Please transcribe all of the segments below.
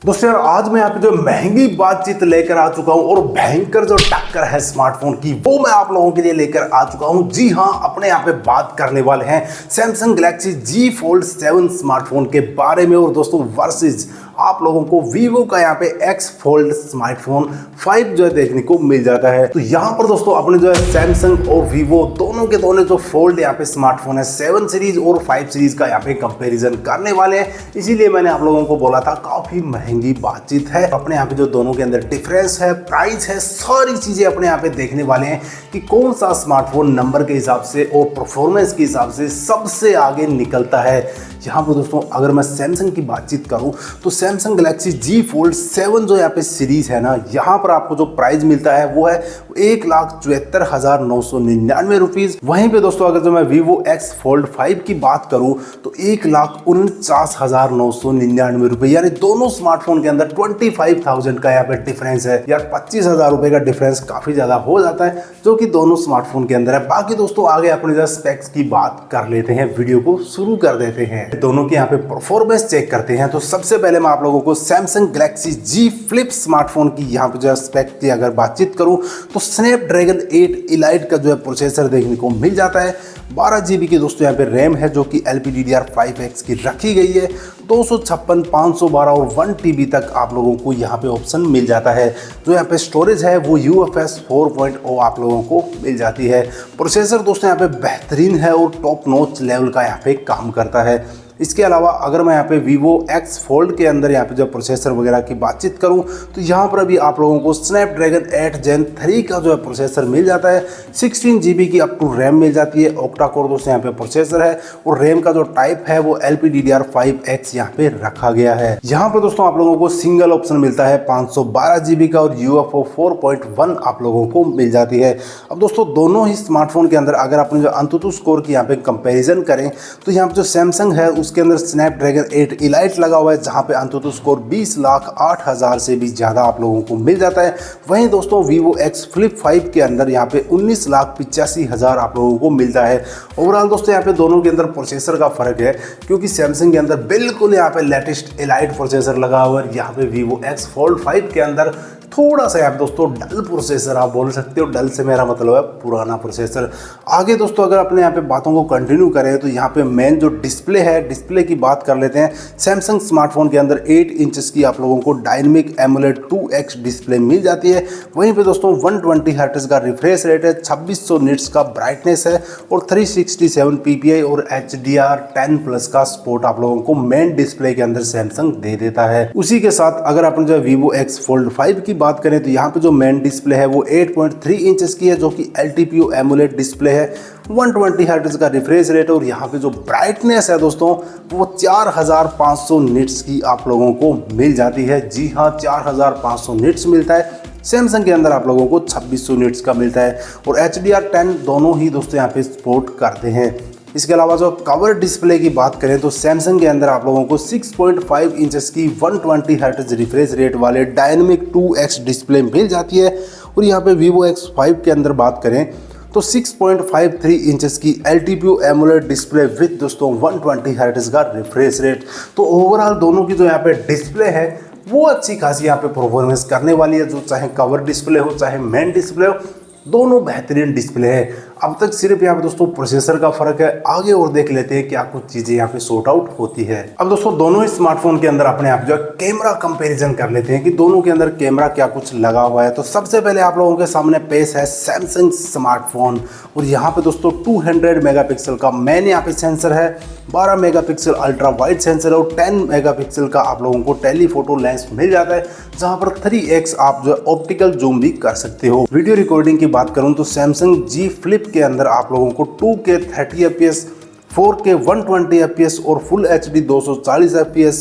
दोस्तों यार आज मैं यहाँ पे जो महंगी बातचीत लेकर आ चुका हूँ और भयंकर जो टक्कर है स्मार्टफोन की वो मैं आप लोगों के लिए लेकर आ चुका हूँ। जी हाँ, अपने यहाँ पे बात करने वाले हैं Samsung Galaxy Z Fold 7 smartphone के बारे में। और दोस्तों वर्सेस आप लोगों को वीवो का यहाँ पे X Fold स्मार्टफोन 5 जो है देखने को मिल जाता है। तो यहाँ पर दोस्तों अपने जो है सैमसंग और वीवो दोनों के दोनों जो फोल्ड यहाँ पे स्मार्टफोन है 7 सीरीज और 5 सीरीज का यहाँ पे कंपैरिजन करने वाले हैं। इसीलिए मैंने आप लोगों को बोला था काफी महंगी बातचीत है। अपने यहाँ पे जो दोनों के अंदर डिफरेंस है, प्राइस है, सारी चीजें अपने यहाँ पे देखने वाले हैं कि कौन सा स्मार्टफोन नंबर के हिसाब से और परफॉर्मेंस के हिसाब से सबसे आगे निकलता है। यहाँ पर दोस्तों अगर मैं सैमसंग की बातचीत करूँ तो सैमसंग गैलेक्सी Z Fold 7 जो यहाँ पे सीरीज है ना, यहाँ पर आपको जो प्राइस मिलता है वो है 1,74,999 रुपीज। वहीं पे दोस्तों अगर जो मैं Vivo X Fold 5 की बात करूँ तो 1,49,999 रुपए, यानी दोनों स्मार्टफोन के अंदर 25,000 का यहाँ पे डिफरेंस है। यार 25,000 रुपए का डिफरेंस काफी ज्यादा हो जाता है जो कि दोनों स्मार्टफोन के अंदर है। बाकी दोस्तों आगे अपने जो स्पेक्स की बात कर लेते हैं, वीडियो को शुरू कर देते हैं, दोनों के यहाँ पे परफॉर्मेंस चेक करते हैं। तो सबसे पहले मैं आप लोगों को Samsung Galaxy Z Flip smartphone की यहाँ पे जो स्पेक की अगर बातचीत करूँ तो स्नैपड्रैगन 8 इलाइट का जो है प्रोसेसर देखने को मिल जाता है। 12 GB की दोस्तों यहाँ पे रैम है जो कि LPDDR5X की रखी गई है। 256, 512 और 1 TB तक आप लोगों को यहाँ पे ऑप्शन मिल जाता है। जो यहाँ पे स्टोरेज है वो UFS 4.0 आप लोगों को मिल जाती है। प्रोसेसर दोस्तों यहाँ पे बेहतरीन है और टॉप नॉच लेवल का यहाँ पे काम करता है। इसके अलावा अगर मैं यहाँ पे Vivo X Fold के अंदर यहाँ पे जब प्रोसेसर वगैरह की बातचीत करूँ तो यहाँ पर अभी आप लोगों को स्नैपड्रैगन 8 Gen 3 का जो है प्रोसेसर मिल जाता है। 16 GB की अप टू रैम मिल जाती है। ऑक्टा कोर दोस्तों यहाँ पे प्रोसेसर है और रैम का जो टाइप है वो LPDDR5X यहाँ पे रखा गया है। यहाँ पर दोस्तों आप लोगों को सिंगल ऑप्शन मिलता है 512 GB का और UFO 4.1 आप लोगों को मिल जाती है। अब दोस्तों दोनों ही स्मार्टफोन के अंदर अगर अपने जो अंतुतु स्कोर की यहाँ पे कंपेरिजन करें तो यहाँ पे जो सैमसंग है उसके अंदर स्नैपड्रैगन 8 इलाइट लगा हुआ है जहां पे अंतुतु स्कोर 20,08,000 से भी ज्यादा आप लोगों को मिल जाता है। वहीं दोस्तों Vivo X Flip 5 के अंदर यहाँ पे 19,85,000 आप लोगों को मिलता है। ओवरऑल दोस्तों यहाँ पे दोनों के अंदर प्रोसेसर का फर्क है क्योंकि सैमसंग के अंदर बिल्कुल यहाँ पे लेटेस्ट इलाइट प्रोसेसर लगा हुआ है। यहाँ पे Vivo X Fold 5 के अंदर थोड़ा सा यहाँ दोस्तों डल प्रोसेसर आप बोल सकते हो। डल से मेरा मतलब है पुराना प्रोसेसर। आगे दोस्तों अगर अपने यहाँ पे बातों को कंटिन्यू करें तो यहाँ पे मेन जो डिस्प्ले है, डिस्प्ले की बात कर लेते हैं। सैमसंग स्मार्टफोन के अंदर 8 इंचेस की आप लोगों को डायनेमिक एमोलेड 2X डिस्प्ले मिल जाती है। वहीं पे दोस्तों 120 हर्ट्ज का रिफ्रेश रेट है, 2600 निट्स का ब्राइटनेस है और 367 PPI और HDR10+ का सपोर्ट आप लोगों को मेन डिस्प्ले के अंदर सैमसंग दे देता है। उसी के साथ अगर अपन जो Vivo X Fold 5 की बात करें तो यहाँ पे जो मेन डिस्प्ले है वो 8.3 इंचेस की है जो कि LTPO एमोलेड डिस्प्ले है। 120 हर्ट्ज का रिफ्रेश रेट और यहाँ पे जो ब्राइटनेस है दोस्तों वो 4500 निट्स की आप लोगों को मिल जाती है। जी हाँ, 4500 निट्स मिलता है। सैमसंग के अंदर आप लोगों को 2600 निट्स का मिलता है और HDR10 दोनों ही दोस्तों यहाँ पे सपोर्ट करते हैं। इसके अलावा जो कवर डिस्प्ले की बात करें तो सैमसंग के अंदर आप लोगों को 6.5 इंचेस की 120 हर्ट्ज रिफ्रेश रेट वाले डायनेमिक 2X डिस्प्ले मिल जाती है। और यहाँ पे Vivo X 5 के अंदर बात करें तो 6.53 इंचेस की LTPO एमोलेड डिस्प्ले विद दोस्तों 120 हर्ट्ज का रिफ्रेश रेट। तो ओवरऑल दोनों की जो यहाँ पे डिस्प्ले है वो अच्छी खासी यहाँ पे परफॉर्मेंस करने वाली है। जो चाहे कवर डिस्प्ले हो चाहे मेन डिस्प्ले हो, दोनों बेहतरीन डिस्प्ले है। अब तक सिर्फ यहाँ पे दोस्तों प्रोसेसर का फर्क है। आगे और देख लेते हैं क्या कुछ चीजें यहाँ पे सॉर्ट आउट होती है। अब दोस्तों दोनों ही स्मार्टफोन के अंदर अपने आप जो है कैमरा कंपैरिजन कर लेते हैं कि दोनों के अंदर कैमरा क्या कुछ लगा हुआ है। तो सबसे पहले आप लोगों के सामने पेश है सैमसंग स्मार्टफोन और यहाँ पे दोस्तों 200 मेगापिक्सल का मेन यहाँ पे सेंसर है, 12 मेगापिक्सल अल्ट्रा वाइड सेंसर है और 10 मेगापिक्सल का आप लोगों को टेलीफोटो लेंस मिल जाता है जहां पर 3x आप जो है ऑप्टिकल जूम भी कर सकते हो। वीडियो रिकॉर्डिंग की बात करूं तो सैमसंग Z Flip के अंदर आप लोगों को 2K 30 FPS, 4K 120 FPS और फुल HD 240 FPS,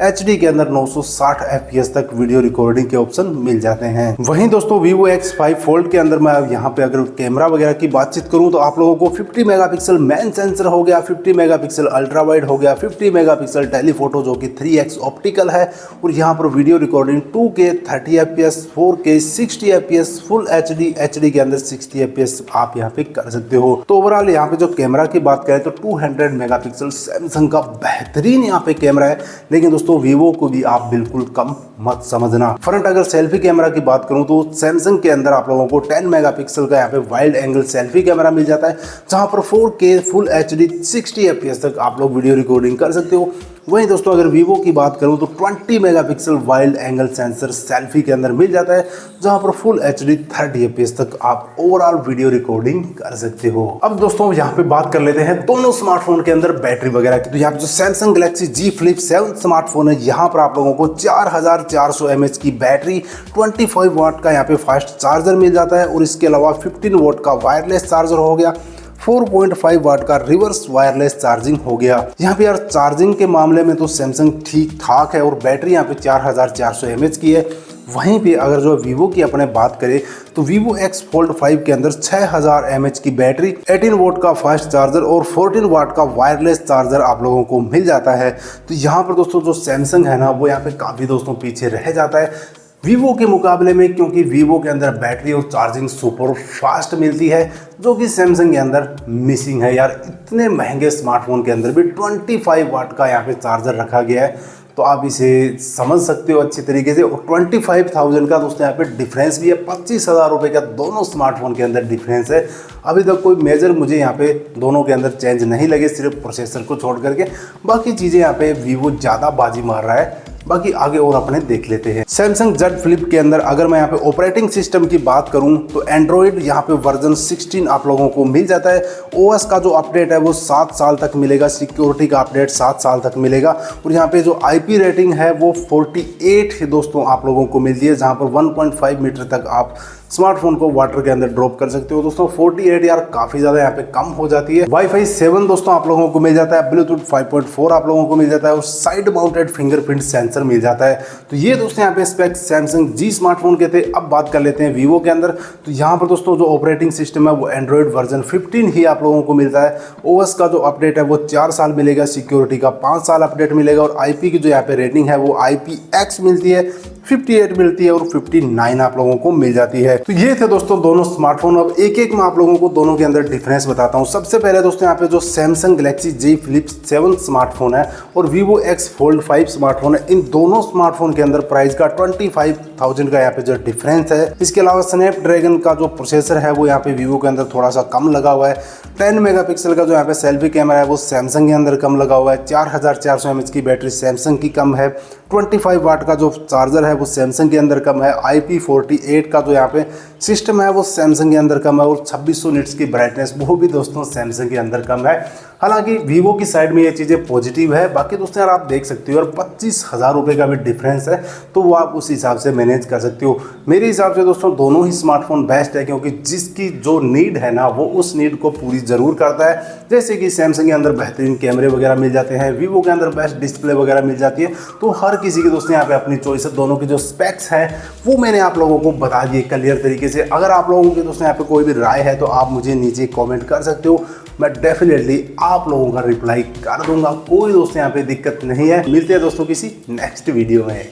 HD के अंदर 960 FPS तक वीडियो रिकॉर्डिंग के ऑप्शन मिल जाते हैं। वहीं दोस्तों Vivo X 5 Fold के अंदर मैं यहाँ पे अगर कैमरा वगैरह की बातचीत करूँ तो आप लोगों को 50 मेगापिक्सल मेन सेंसर हो गया, 50 मेगापिक्सल अल्ट्रा वाइड हो गया, 50 मेगापिक्सल टेलीफोटो जो कि 3x ऑप्टिकल है और यहाँ पर video recording 2K 30 FPS, 4K 60 FPS, full HD के अंदर 60 FPS आप यहाँ पे कर सकते हो। तो ओवरऑल यहाँ पे जो कैमरा की बात करें तो 200 मेगापिक्सल सैमसंग का बेहतरीन यहाँ पे कैमरा है। लेकिन दोस्तों दोस्तों वीवो को भी आप बिल्कुल कम मत समझना। फ्रंट अगर सेल्फी कैमरा की बात करूं तो सैमसंग के अंदर आप लोगों को 10 मेगापिक्सल का यहाँ पे वाइड एंगल सेल्फी कैमरा मिल जाता है, जहां पर 4K फुल HD 60 FPS तक आप लोग वीडियो रिकॉर्डिंग कर सकते हो। वहीं दोस्तों अगर वीवो की बात करूं तो 20 megapixel wide angle sensor selfie के अंदर मिल जाता है, जहां पर फुल HD 30 FPS तक आप ओवरऑल वीडियो रिकॉर्डिंग कर सकते हो। अब दोस्तों यहाँ पे बात कर लेते हैं दोनों स्मार्टफोन के अंदर बैटरी वगैरह की। तो यहाँ पे जो Samsung Galaxy Z Flip 7 smartphone है, यहाँ पर आप लोगों को 4400 mAh की बैटरी, 25 वाट का यहाँ पे फास्ट चार्जर मिल जाता है, और इसके अलावा 15 वाट का वायरलेस चार्जर हो गया, 4.5 वाट का रिवर्स वायरलेस चार्जिंग हो गया। यहाँ पे यार चार्जिंग के मामले में तो सैमसंग ठीक ठाक है, और बैटरी यहाँ पे 4400 mAh की है। वहीं पे अगर जो वीवो की अपने बात करें तो वीवो X Fold 5 के अंदर 6000 mAh की बैटरी, 18 वोल्ट का फास्ट चार्जर और 14 वाट का वायरलेस चार्जर आप लोगों को मिल जाता है। तो यहाँ पर दोस्तों जो सैमसंग है ना, वो यहाँ पे काफ़ी दोस्तों पीछे रह जाता है वीवो के मुकाबले में, क्योंकि वीवो के अंदर बैटरी और चार्जिंग सुपर फास्ट मिलती है, जो कि सैमसंग के अंदर मिसिंग है। यार इतने महंगे स्मार्टफोन के अंदर भी 25 वाट का यहाँ पे चार्जर रखा गया है, तो आप इसे समझ सकते हो अच्छी तरीके से। और 25,000 का दोस्तों यहाँ पे डिफरेंस भी है, 25,000 रुपये का दोनों स्मार्टफोन के अंदर डिफरेंस है। अभी तक कोई मेजर मुझे यहाँ पे दोनों के अंदर चेंज नहीं लगे, सिर्फ प्रोसेसर को छोड़ करके बाकी चीज़ें यहाँ पे वीवो ज़्यादा बाजी मार रहा है। बाकी आगे और अपने देख लेते हैं। सैमसंग Z Flip के अंदर अगर मैं यहाँ पे ऑपरेटिंग सिस्टम की बात करूँ तो एंड्रॉइड यहाँ पे वर्जन 16 आप लोगों को मिल जाता है। OS का जो अपडेट है वो 7 साल तक मिलेगा, सिक्योरिटी का अपडेट 7 साल तक मिलेगा, और यहाँ पे जो IP रेटिंग है वो 48 दोस्तों आप लोगों को मिलती है, जहाँ पर 1.5 मीटर तक आप स्मार्टफोन को वाटर के अंदर ड्रॉप कर सकते हो। दोस्तों 48 यार काफ़ी ज़्यादा यहाँ पे कम हो जाती है। वाईफाई 7 दोस्तों आप लोगों को मिल जाता है, ब्लूटूथ 5.4 आप लोगों को मिल जाता है, और साइड माउंटेड फिंगरप्रिंट सेंसर मिल जाता है। तो ये दोस्तों यहाँ पे स्पेक्स सैमसंग जी स्मार्टफोन के थे। अब बात कर लेते हैं वीवो के अंदर। तो यहाँ पर दोस्तों जो ऑपरेटिंग सिस्टम है वो एंड्रॉइड वर्जन 15 ही आप लोगों को मिलता है। OS का जो अपडेट है वो 4 साल मिलेगा, सिक्योरिटी का 5 साल अपडेट मिलेगा, और IP की जो यहाँ पे रेटिंग है वो IPX मिलती है, 58 मिलती है, और 59 आप लोगों को मिल जाती है। तो ये थे दोस्तों दोनों स्मार्टफोन। अब एक एक मैं आप लोगों को दोनों के अंदर डिफरेंस बताता हूँ। सबसे पहले दोस्तों यहाँ पे जो Samsung Galaxy Z Flip 7 smartphone है और वीवो X Fold 5 स्मार्टफोन है, इन दोनों स्मार्टफोन के अंदर प्राइस का 25,000 का यहाँ पे जो डिफरेंस है। इसके अलावा स्नैपड्रैगन का जो प्रोसेसर है वो यहाँ पे वीवो के अंदर थोड़ा सा कम लगा हुआ है। 10 मेगापिक्सल का जो यहाँ पे सेल्फी कैमरा है वो सैमसंग के अंदर कम लगा हुआ है। 4400 mAh की बैटरी सैमसंग की कम है। 25 वाट का जो चार्जर है वो सैमसंग के अंदर कम है। IP48 का जो यहाँ पे सिस्टम है वो सैमसंग के अंदर कम है, और 2600 निट्स की ब्राइटनेस वो भी दोस्तों सैमसंग के अंदर कम है। हालांकि वीवो की साइड में ये चीज़ें पॉजिटिव है। बाकी दोस्तों यार आप देख सकते हो, और 25,000 रुपये का भी डिफरेंस है, तो वो आप उस हिसाब से मैनेज कर सकते हो। मेरे हिसाब से दोस्तों दोनों ही स्मार्टफोन बेस्ट है, क्योंकि जिसकी जो नीड है ना वो उस नीड को पूरी ज़रूर करता है। जैसे कि सैमसंग के अंदर बेहतरीन कैमरे वगैरह मिल जाते हैं, वीवो के अंदर बेस्ट डिस्प्ले वगैरह मिल जाती है। तो हर किसी के दोस्तों यहाँ पे अपनी चॉइस है। दोनों की जो स्पेक्स है वो मैंने आप लोगों को बता दिए क्लियर तरीके से। अगर आप लोगों के दोस्तों यहाँ पे कोई भी राय है तो आप मुझे नीचे कॉमेंट कर सकते हो, मैं डेफिनेटली आप लोगों का रिप्लाई कर दूंगा। कोई दोस्तों यहाँ पे दिक्कत नहीं है। मिलते हैं दोस्तों किसी नेक्स्ट वीडियो में।